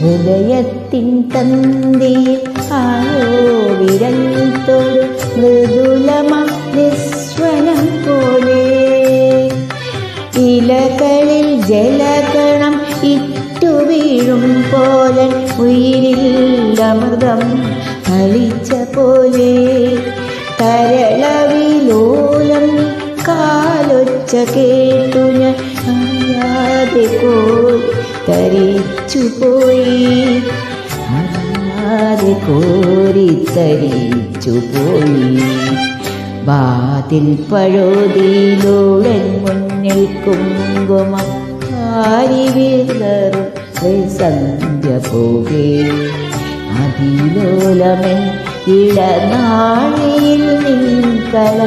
ഹൃദയത്തിൻ തന്തിയിൽ ആരോ വിരൽ തൊടു മൃദുലമ നിസ്വനം പോലെ ഇലകളിൽ ജലകണം ഇറ്റു വീഴും പോലെ ഉയിരിൽ അമൃതം കളിച്ച പോലെ തരളവിലോലം കാലൊച്ച കേട്ടു ഞാൻ അറിയാതെ കോരിത്തരിച്ചുപോയി വാതിൽ പഴുതിയിലൂടെ മുന്നിൽ കുങ്കുമം വിതറും സന്ധ്യ പോകെ അതിലോലമൻ ഇടനാഴിയിൽ നിൻകല